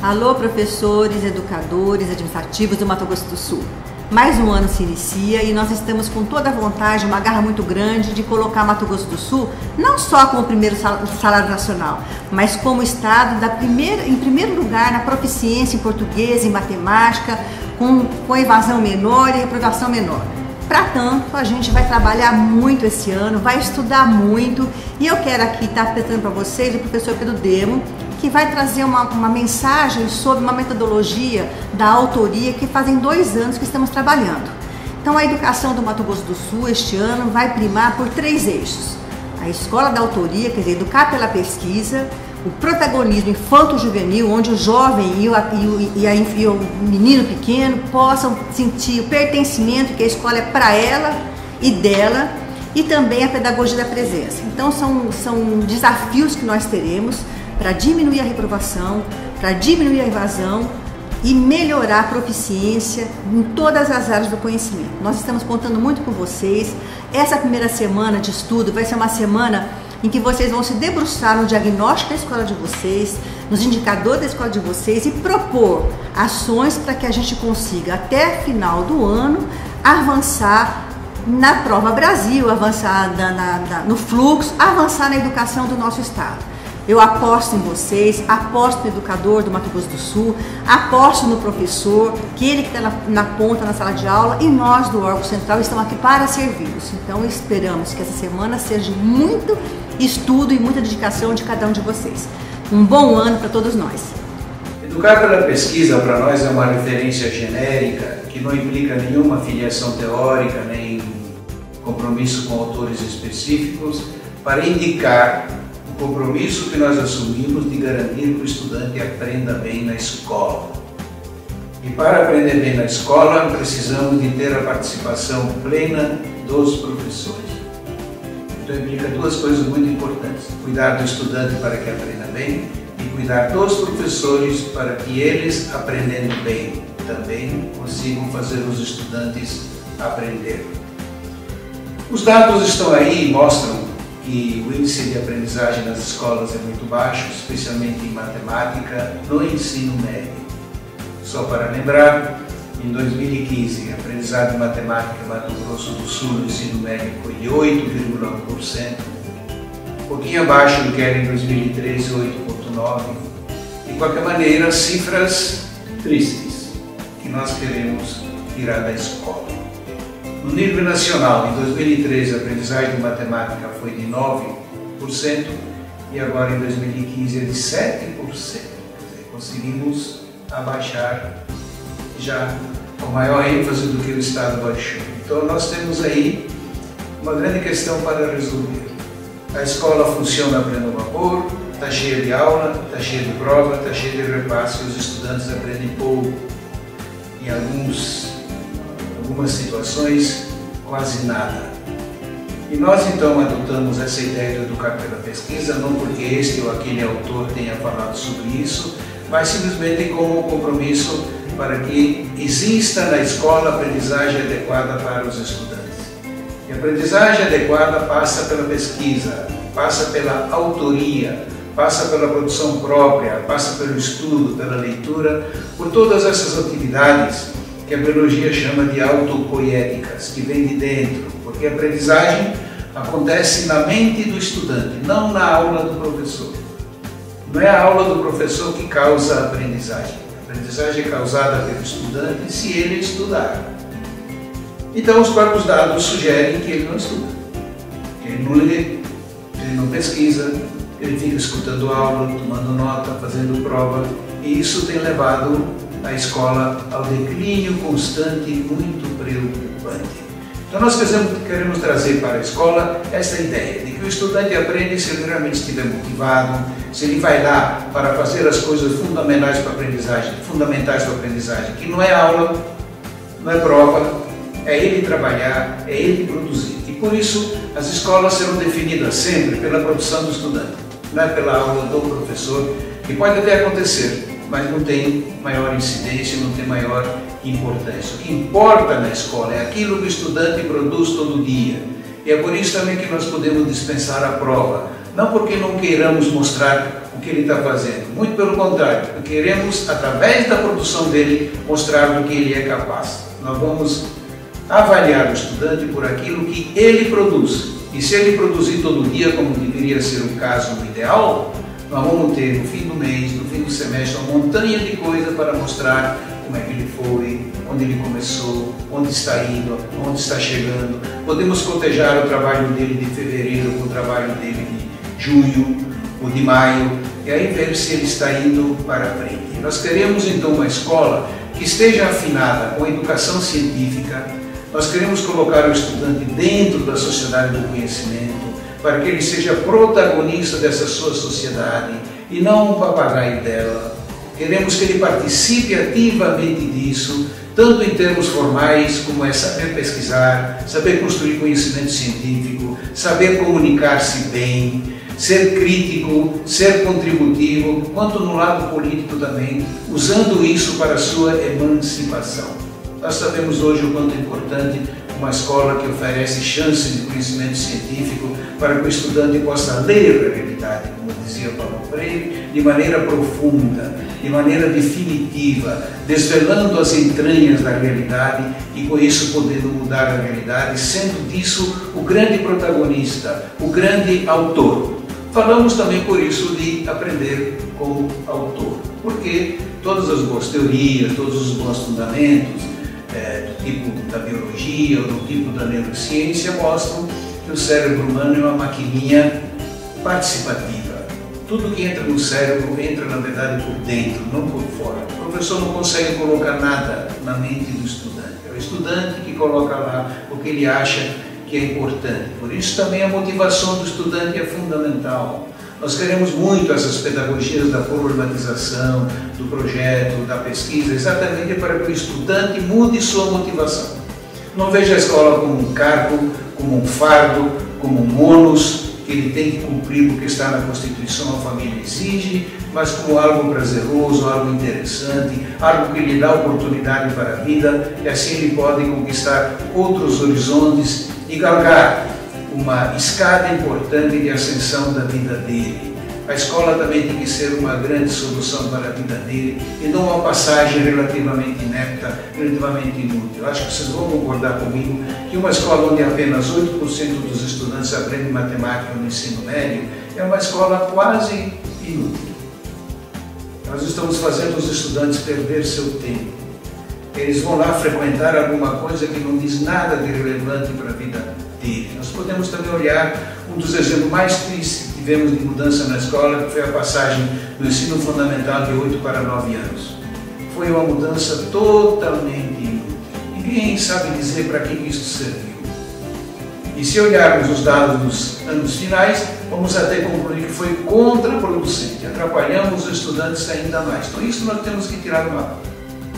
Alô, professores, educadores, administrativos do Mato Grosso do Sul. Mais um ano se inicia e nós estamos com toda a vontade, uma garra muito grande de colocar Mato Grosso do Sul não só como o primeiro salário nacional, mas como estado em primeiro lugar na proficiência em português, em matemática, com evasão menor e reprovação menor. Para tanto, a gente vai trabalhar muito esse ano, vai estudar muito, e eu quero aqui estar apresentando para vocês o professor Pedro Demo, que vai trazer uma mensagem sobre uma metodologia da autoria que fazem 2 anos que estamos trabalhando. Então, a educação do Mato Grosso do Sul este ano vai primar por 3 eixos: a escola da autoria, quer dizer, educar pela pesquisa; o protagonismo infanto-juvenil, onde o jovem e o menino pequeno possam sentir o pertencimento, que a escola é para ela e dela; e também a pedagogia da presença. Então são desafios que nós teremos para diminuir a reprovação, para diminuir a evasão e melhorar a proficiência em todas as áreas do conhecimento. Nós estamos contando muito com vocês. Essa primeira semana de estudo vai ser uma semana em que vocês vão se debruçar no diagnóstico da escola de vocês, nos indicadores da escola de vocês e propor ações para que a gente consiga, até final do ano, avançar na Prova Brasil, avançar no fluxo, avançar na educação do nosso estado. Eu aposto em vocês, aposto no educador do Mato Grosso do Sul, aposto no professor, que ele que está na ponta na sala de aula, e nós do órgão central estamos aqui para servi-los. Então esperamos que essa semana seja muito estudo e muita dedicação de cada um de vocês. Um bom ano para todos nós. Educar pela pesquisa para nós é uma referência genérica que não implica nenhuma filiação teórica nem compromisso com autores específicos, para indicar o compromisso que nós assumimos de garantir que o estudante aprenda bem na escola. E para aprender bem na escola, precisamos de ter a participação plena dos professores. Então implica 2 coisas muito importantes: cuidar do estudante para que aprenda bem e cuidar dos professores para que eles, aprendendo bem, também consigam fazer os estudantes aprender. Os dados estão aí e mostram que o índice de aprendizagem nas escolas é muito baixo, especialmente em matemática, no ensino médio. Só para lembrar, em 2015, a aprendizagem de matemática em Mato Grosso do Sul no ensino médio foi de 8,1%, um pouquinho abaixo do que era em 2013, 8,9%. De qualquer maneira, cifras tristes que nós queremos tirar da escola. No nível nacional, em 2013, a aprendizagem de matemática foi de 9% e agora em 2015 é de 7%. Quer dizer, conseguimos abaixar já com maior ênfase do que o Estado baixou. Então nós temos aí uma grande questão para resolver. A escola funciona a pleno vapor, está cheia de aula, está cheia de prova, está cheia de repasse, e os estudantes aprendem pouco. Em algumas situações, quase nada. E nós então adotamos essa ideia de educar pela pesquisa, não porque este ou aquele autor tenha falado sobre isso, mas simplesmente como compromisso para que exista na escola aprendizagem adequada para os estudantes. E a aprendizagem adequada passa pela pesquisa, passa pela autoria, passa pela produção própria, passa pelo estudo, pela leitura, por todas essas atividades que a biologia chama de autopoéticas, que vem de dentro, porque a aprendizagem acontece na mente do estudante, não na aula do professor. Não é a aula do professor que causa a aprendizagem. A aprendizagem é causada pelo estudante se ele estudar. Então os próprios dados sugerem que ele não estuda, que ele não lê, que ele não pesquisa, que ele fica escutando aula, tomando nota, fazendo prova, e isso tem levado a escola ao declínio constante e muito preocupante. Então nós queremos trazer para a escola essa ideia de que o estudante aprende se ele realmente estiver motivado, se ele vai lá para fazer as coisas fundamentais para a aprendizagem, que não é aula, não é prova, é ele trabalhar, é ele produzir. E por isso as escolas serão definidas sempre pela produção do estudante, não é pela aula do professor, que pode até acontecer, mas não tem maior incidência, não tem maior importância. O que importa na escola é aquilo que o estudante produz todo dia. E é por isso também que nós podemos dispensar a prova. Não porque não queiramos mostrar o que ele está fazendo. Muito pelo contrário, queremos, através da produção dele, mostrar do que ele é capaz. Nós vamos avaliar o estudante por aquilo que ele produz. E se ele produzir todo dia, como deveria ser o caso no ideal, nós vamos ter no fim do mês, no fim do semestre, uma montanha de coisa para mostrar como é que ele foi, onde ele começou, onde está indo, onde está chegando. Podemos cotejar o trabalho dele de fevereiro com o trabalho dele de junho ou de maio, e aí ver se ele está indo para frente. Nós queremos então uma escola que esteja afinada com a educação científica. Nós queremos colocar o estudante dentro da sociedade do conhecimento, para que ele seja protagonista dessa sua sociedade e não um papagaio dela. Queremos que ele participe ativamente disso, tanto em termos formais, como é saber pesquisar, saber construir conhecimento científico, saber comunicar-se bem, ser crítico, ser contributivo, quanto no lado político também, usando isso para a sua emancipação. Nós sabemos hoje o quanto é importante uma escola que oferece chance de conhecimento científico para que o estudante possa ler a realidade, como dizia Paulo Freire, de maneira profunda, de maneira definitiva, desvelando as entranhas da realidade e com isso podendo mudar a realidade, sendo disso o grande protagonista, o grande autor. Falamos também por isso de aprender como autor, porque todas as boas teorias, todos os bons fundamentos, do tipo da biologia ou do tipo da neurociência mostram que o cérebro humano é uma maquininha participativa. Tudo que entra no cérebro entra na verdade por dentro, não por fora. O professor não consegue colocar nada na mente do estudante. É o estudante que coloca lá o que ele acha que é importante. Por isso também a motivação do estudante é fundamental. Nós queremos muito essas pedagogias da problematização, do projeto, da pesquisa, exatamente para que o estudante mude sua motivação. Não veja a escola como um cargo, como um fardo, como um ônus que ele tem que cumprir porque está na Constituição, a família exige, mas como algo prazeroso, algo interessante, algo que lhe dá oportunidade para a vida, e assim ele pode conquistar outros horizontes e galgar uma escada importante de ascensão da vida dele. A escola também tem que ser uma grande solução para a vida dele e não uma passagem relativamente inepta, relativamente inútil. Acho que vocês vão concordar comigo que uma escola onde apenas 8% dos estudantes aprendem matemática no ensino médio é uma escola quase inútil. Nós estamos fazendo os estudantes perder seu tempo. Eles vão lá frequentar alguma coisa que não diz nada de relevante para a vida dele. Nós podemos também olhar um dos exemplos mais tristes que tivemos de mudança na escola, que foi a passagem do ensino fundamental de 8 para 9 anos. Foi uma mudança totalmente inútil. Ninguém sabe dizer para que isso serviu. E se olharmos os dados dos anos finais, vamos até concluir que foi contraproducente. Atrapalhamos os estudantes ainda mais. Então isso nós temos que tirar do mapa.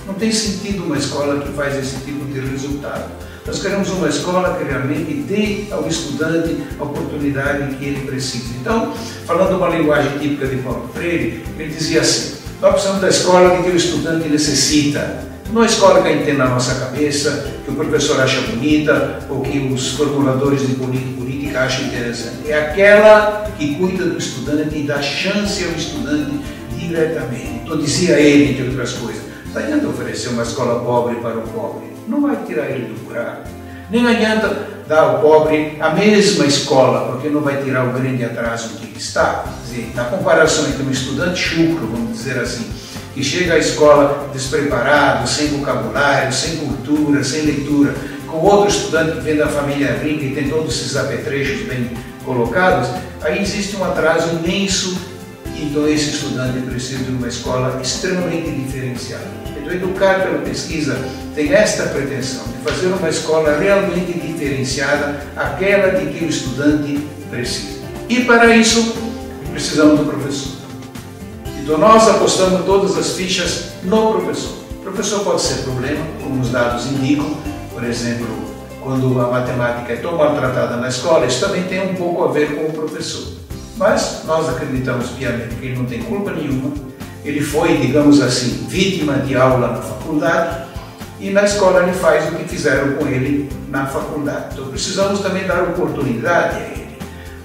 Não tem sentido uma escola que faz esse tipo de resultado. Nós queremos uma escola que realmente dê ao estudante a oportunidade que ele precisa. Então, falando uma linguagem típica de Paulo Freire, ele dizia assim: nós precisamos da escola que o estudante necessita. Não a escola que a gente tem na nossa cabeça, que o professor acha bonita ou que os formuladores de política acham interessante. É aquela que cuida do estudante e dá chance ao estudante diretamente. Então, dizia ele, entre outras coisas, não adianta oferecer uma escola pobre para o pobre. Não vai tirar ele do buraco. Nem adianta dar ao pobre a mesma escola, porque não vai tirar o grande atraso que ele está. Quer dizer, na comparação entre um estudante chucro, vamos dizer assim, que chega à escola despreparado, sem vocabulário, sem cultura, sem leitura, com outro estudante que vem da família rica e tem todos esses apetrechos bem colocados, aí existe um atraso imenso. Então esse estudante precisa de uma escola extremamente diferenciada. Então, educar pela pesquisa tem esta pretensão de fazer uma escola realmente diferenciada, aquela de que o estudante precisa. E para isso, precisamos do professor. Então, nós apostamos todas as fichas no professor. O professor pode ser problema, como os dados indicam, por exemplo, quando a matemática é tão maltratada na escola, isso também tem um pouco a ver com o professor. Mas nós acreditamos piamente que ele não tem culpa nenhuma. Ele foi, digamos assim, vítima de aula na faculdade e na escola ele faz o que fizeram com ele na faculdade. Então precisamos também dar oportunidade a ele.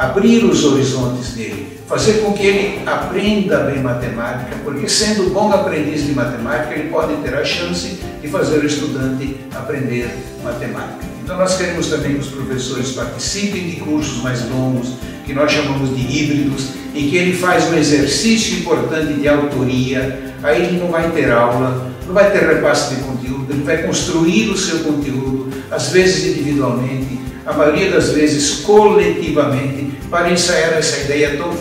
abrir os horizontes dele, fazer com que ele aprenda bem matemática, porque sendo bom aprendiz de matemática, ele pode ter a chance de fazer o estudante aprender matemática. Então nós queremos também que os professores participem de cursos mais longos, que nós chamamos de híbridos, em que ele faz um exercício importante de autoria. Aí ele não vai ter aula, não vai ter repasse de conteúdo, ele vai construir o seu conteúdo, às vezes individualmente, a maioria das vezes coletivamente, para ensaiar essa ideia tão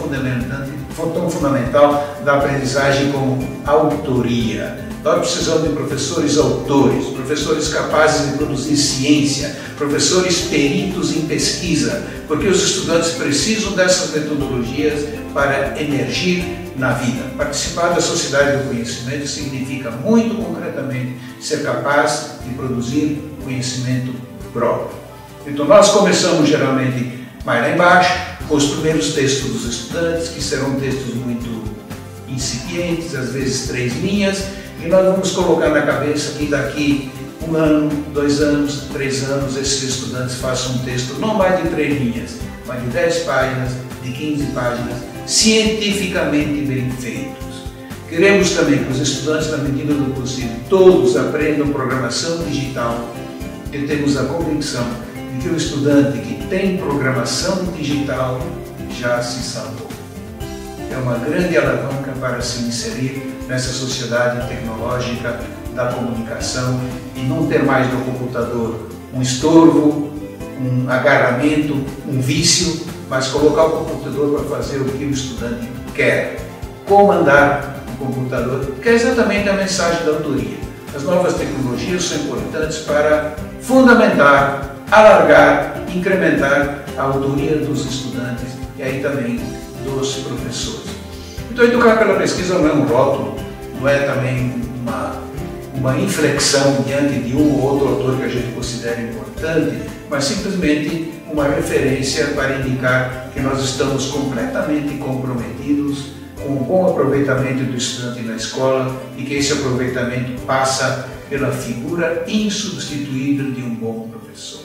fundamental da aprendizagem como autoria. Nós precisamos de professores autores, professores capazes de produzir ciência, professores peritos em pesquisa, porque os estudantes precisam dessas metodologias para emergir na vida. Participar da sociedade do conhecimento significa, muito concretamente, ser capaz de produzir conhecimento próprio. Então nós começamos geralmente mais lá embaixo, com os primeiros textos dos estudantes, que serão textos muito incipientes, às vezes 3 linhas, e nós vamos colocar na cabeça que daqui 1 ano, 2 anos, 3 anos, esses estudantes façam um texto não mais de 3 linhas, mas de 10 páginas, de 15 páginas, cientificamente bem feitos. Queremos também que os estudantes, na medida do possível, todos aprendam programação digital, e temos a convicção de que o estudante que tem programação digital já se salvou. É uma grande alavanca para se inserir nessa sociedade tecnológica da comunicação e não ter mais no computador um estorvo, um agarramento, um vício, mas colocar o computador para fazer o que o estudante quer, comandar o computador, que é exatamente a mensagem da autoria. As novas tecnologias são importantes para fundamentar, alargar, incrementar a autoria dos estudantes e aí também dos professores. Então, educar pela pesquisa não é um rótulo, não é também uma inflexão diante de um ou outro autor que a gente considera importante, mas simplesmente uma referência para indicar que nós estamos completamente comprometidos com o bom aproveitamento do estudante na escola e que esse aproveitamento passa pela figura insubstituível de um bom professor.